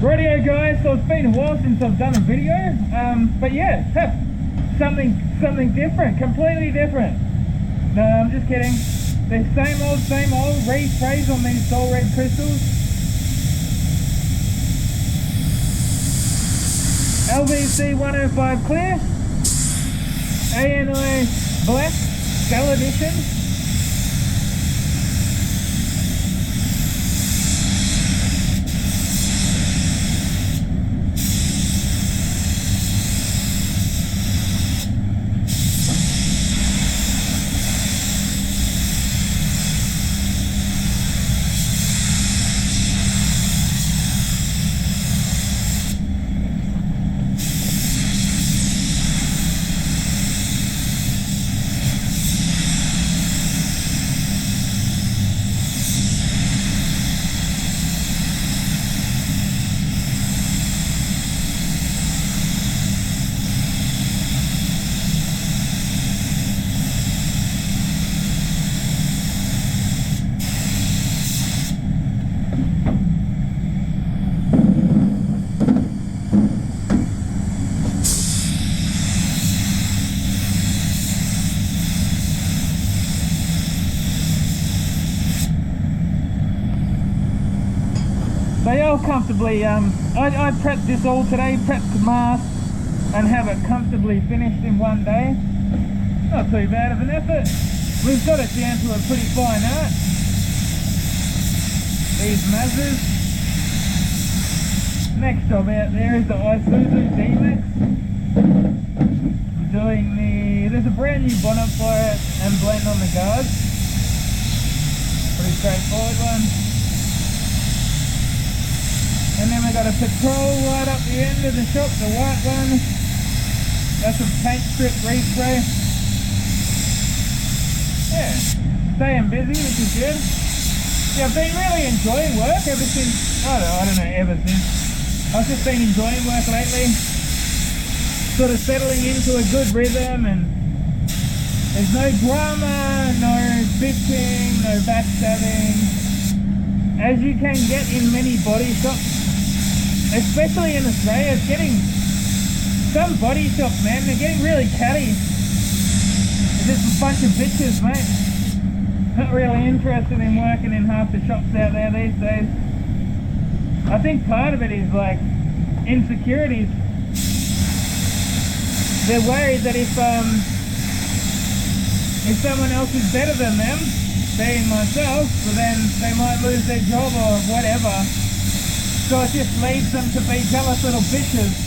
Radio guys, so it's been a while since I've done a video, but yeah, something different, completely different. No, I'm just kidding. The same old resprays on these Soul Red crystals. LVC105 clear, ANI black, Skull edition. They all comfortably, I prepped this all today, prepped the mask and have it comfortably finished in one day. Not too bad of an effort. We've got it down to a pretty fine art. These Mazdas. Next job out there is the Isuzu D-Max. I'm doing there's a brand new bonnet for it and blend on the guards. Pretty straightforward one. And then we've got a patrol right up the end of the shop, the white one. That's a paint strip respray. Yeah, staying busy, which is good. Yeah, I've been really enjoying work ever since, I don't know, ever since. I've just been enjoying work lately. Sort of settling into a good rhythm, and there's no drama, no bitching, no backstabbing. As you can get in many body shops, especially in Australia, it's getting, some body shops, man, they're getting really catty. They're just a bunch of bitches, mate. Not really interested in working in half the shops out there these days. I think part of it is like insecurities. They're worried that if someone else is better than them, being myself, well then they might lose their job or whatever. So it just leads them to be jealous little bitches.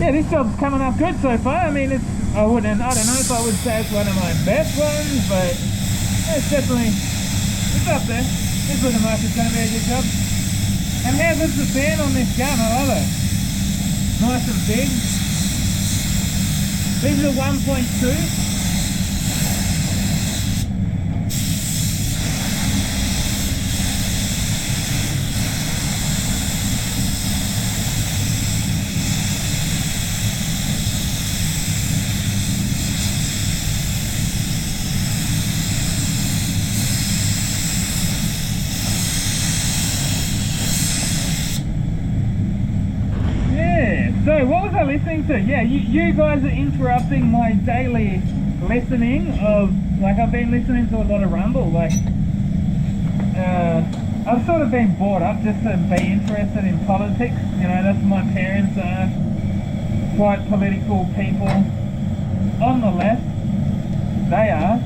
Yeah, this job's coming up good so far. I mean, I don't know if I would say it's one of my best ones, but it's definitely, it's up there. It's looking like it's going to be a good job. And how good's the fan on this gun? I love it. Nice and big. These are 1.2. So what was I listening to? Yeah, you guys are interrupting my daily listening of, like, I've been listening to a lot of Rumble. Like, I've sort of been brought up just to be interested in politics. You know, that's my parents are quite political people. On the left, they are.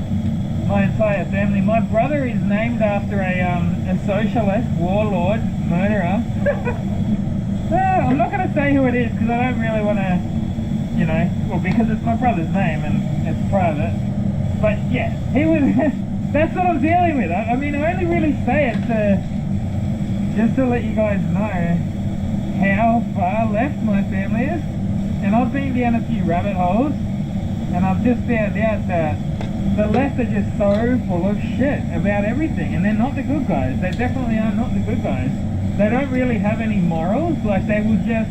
My entire family. My brother is named after a socialist, warlord, murderer. I'm not going to say who it is because I don't really want to, you know, well, because it's my brother's name and it's private. But yeah, he was, that's what I'm dealing with. I mean, I only really say it to, just to let you guys know how far left my family is. And I've been down a few rabbit holes, and I've just found out that the left are just so full of shit about everything, and they're not the good guys. They definitely are not the good guys. They don't really have any morals. Like, they will just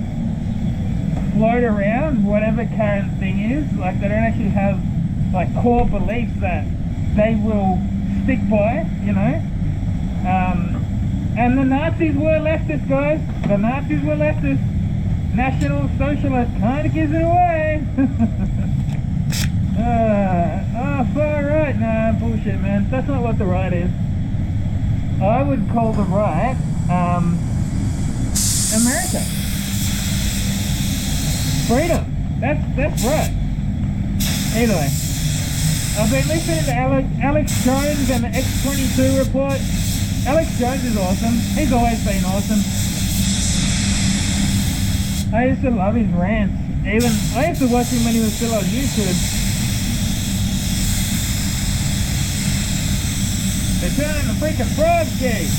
float around whatever current thing is. Like, they don't actually have like core beliefs that they will stick by, you know. And the Nazis were leftists, guys. The Nazis were leftists. National Socialists kind of gives it away. Oh, far right. Nah, bullshit, man. That's not what the right is. I would call the right America. Freedom. That's right. Either way, I've been listening to Alex Jones and the X22 report. Alex Jones is awesome. He's always been awesome. I used to love his rants. I used to watch him when he was still on YouTube. They're turning the freaking frog gate.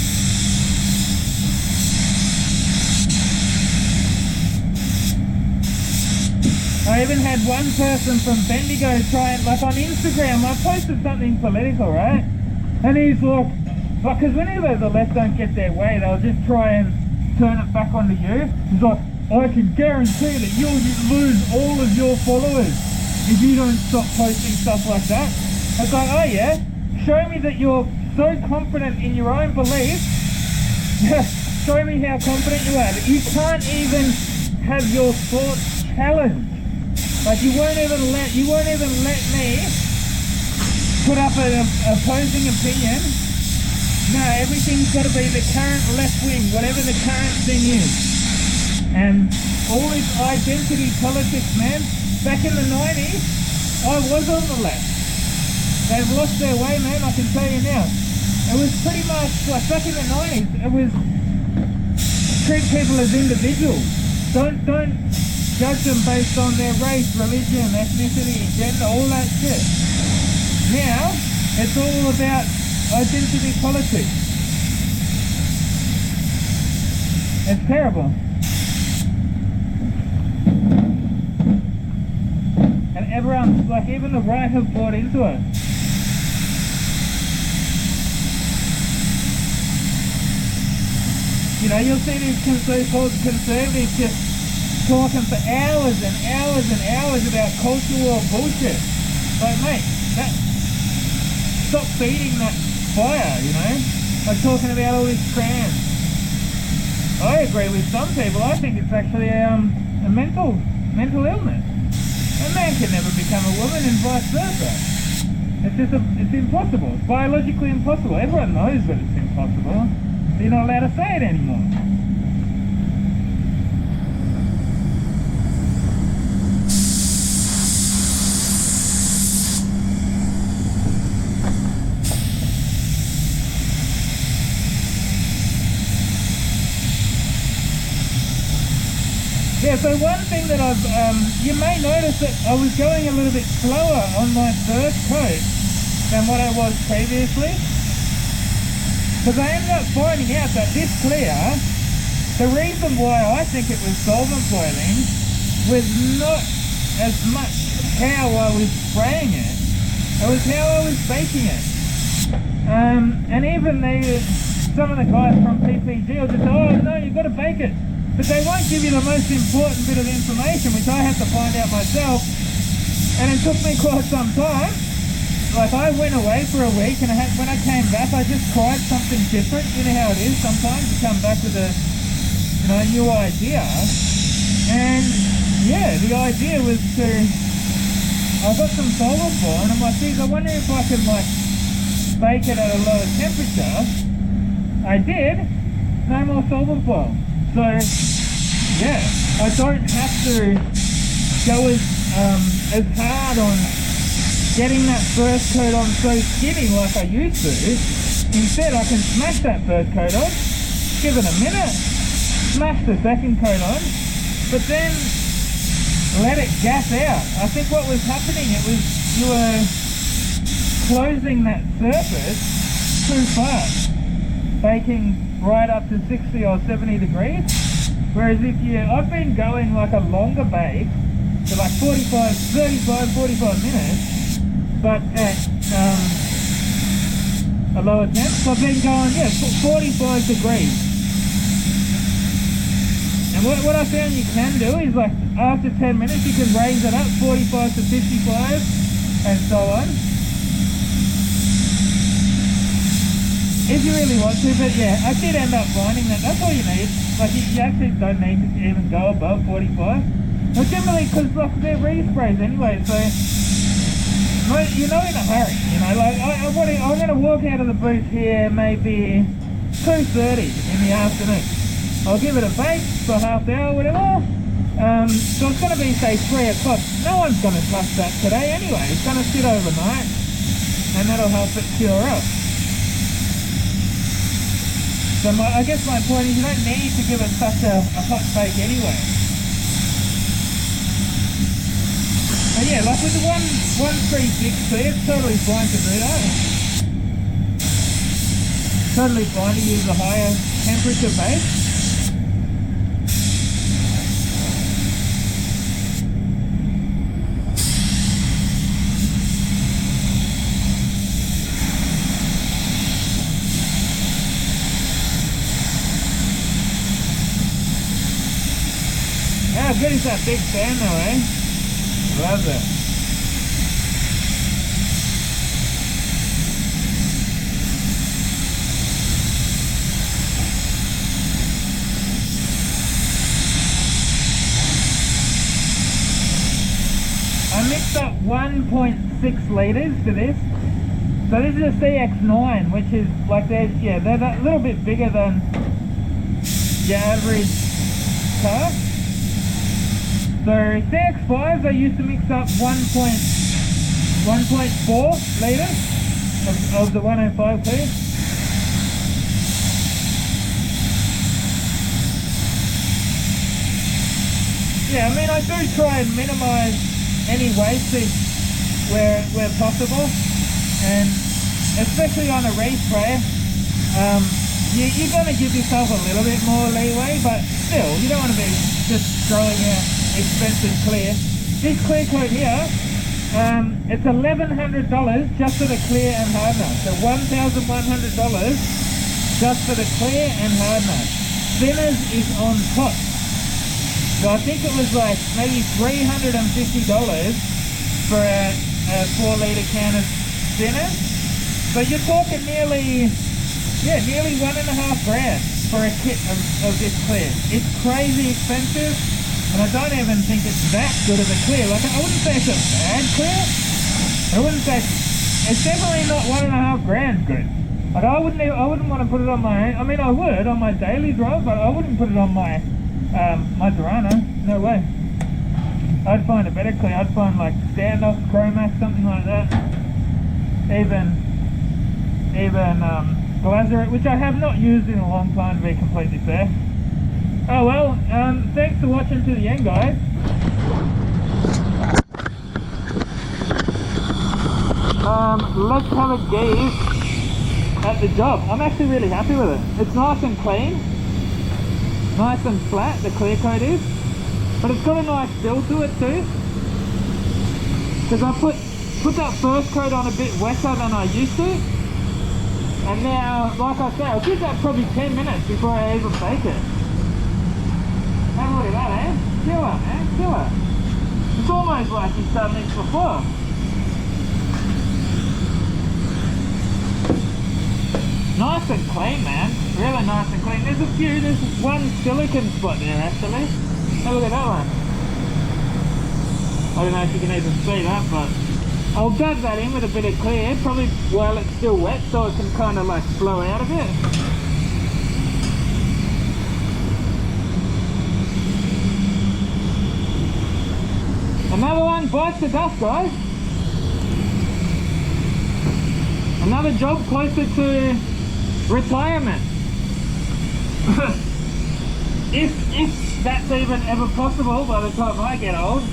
I even had one person from Bendigo try it, like on Instagram. I posted something political, right? And he's like, because whenever the left don't get their way, they'll just try and turn it back onto you. He's like, I can guarantee that you'll lose all of your followers if you don't stop posting stuff like that. It's like, oh yeah, show me that you're so confident in your own beliefs. Show me how confident you are that you can't even have your thoughts challenged. Like, you won't even let me put up an opposing opinion. No, everything's got to be the current left wing, whatever the current thing is. And all this identity politics, man. Back in the 90s, I was on the left. They've lost their way, man, I can tell you now. It was pretty much, like, back in the 90s, it was treat people as individuals. Don't judge them based on their race, religion, ethnicity, gender, all that shit. Now, it's all about identity politics. It's terrible. And everyone, like, even the right have bought into it. You know, you'll see these so-called conservatives just talking for hours and hours and hours about cultural war bullshit. Like, mate, stop feeding that fire, you know? Like, talking about all this trans. I agree with some people. I think it's actually a mental illness. A man can never become a woman and vice versa. It's impossible. It's biologically impossible. Everyone knows that it's impossible. You're not allowed to say it anymore. Yeah, so one thing that you may notice that I was going a little bit slower on my first coat than what I was previously. Because I ended up finding out that this clear, the reason why I think it was solvent boiling was not as much how I was spraying it, it was how I was baking it. And even some of the guys from PPG will just say, oh no, you've got to bake it. But they won't give you the most important bit of information, which I had to find out myself. And it took me quite some time. Like, I went away for a week, and when I came back, I just tried something different. You know how it is sometimes, you come back with a new idea. And yeah, the idea was I got some solid boil, and I'm like, geez, I wonder if I can, like, bake it at a lower temperature. I did. No more solvent boil. So yeah, I don't have to go as hard on getting that first coat on so skinny like I used to. Instead, I can smash that first coat on, give it a minute, smash the second coat on, but then let it gas out. I think what was happening, you were closing that surface too fast, baking right up to 60 or 70 degrees. Whereas if I've been going like a longer bake to like 45 minutes, but at a lower temp. So I've been going, 45 degrees. And what I found you can do is, like, after 10 minutes you can raise it up 45 to 55 and so on, if you really want to. But yeah, I did end up finding that that's all you need. Like, you actually don't need to even go above 45. Well, generally, because like they're resprays anyway, so you're not in a hurry, you know. Like, I'm going to walk out of the booth here maybe 2:30 in the afternoon. I'll give it a bake for half an hour, whatever. So it's going to be, say, 3 o'clock. No one's going to touch that today anyway. It's going to sit overnight, and that'll help it cure up. So I guess my point is, you don't need to give it such a hot bake anyway. But yeah, like with the 136C, it's totally fine to do that. Totally fine to use a higher temperature base. How good is that big fan though, eh? Love it. I mixed up 1.6 litres to this. So this is a CX-9, which is like, they're a little bit bigger than your average car. So CX-5s, I used to mix up 1.4 litres of the 105 too. Yeah, I mean, I do try and minimise any wastage where possible, and especially on a respray, you're going to give yourself a little bit more leeway, but still, you don't want to be just throwing out expensive clear. This clear coat here, it's $1,100 just for the clear and hardener. So $1,100 just for the clear and hardener. Thinners is on top. So I think it was like maybe $350 for a 4-litre can of thinners. So you're talking nearly $1.5 grand for a kit of this clear. It's crazy expensive. And I don't even think it's that good of a clear. Like, I wouldn't say it's a bad clear. I wouldn't say it's definitely not $1.5 grand good. Like, I wouldn't want to put it on my. I mean, I would on my daily drive, but I wouldn't put it on my my Durana. No way. I'd find a better clear. I'd find like Standoff, Chromax, something like that. Even Glazerite, which I have not used in a long time, to be completely fair. Oh well, thanks for watching to the end, guys. Let's have a gaze at the job. I'm actually really happy with it. It's nice and clean, nice and flat, the clear coat is, but it's got a nice feel to it too, because I put that first coat on a bit wetter than I used to, and now, like I said, I'll give that probably 10 minutes before I even bake it. Have a look at that, eh? Killer, man, killer. It's almost like you've done this before. Nice and clean, man. Really nice and clean. There's one silicone spot there, actually. Have a look at that one. I don't know if you can even see that, but I'll dab that in with a bit of clear, probably while it's still wet, so it can kind of like flow out a bit. Another one bites the dust, guys. Another job closer to retirement. if that's even ever possible by the time I get old.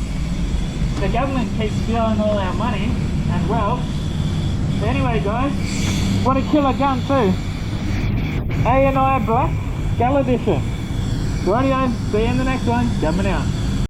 The government keeps stealing all our money and wealth. But anyway, guys, what a killer gun too. A&I Black Skull Edition. Rightio, see you in the next one. Jumping out.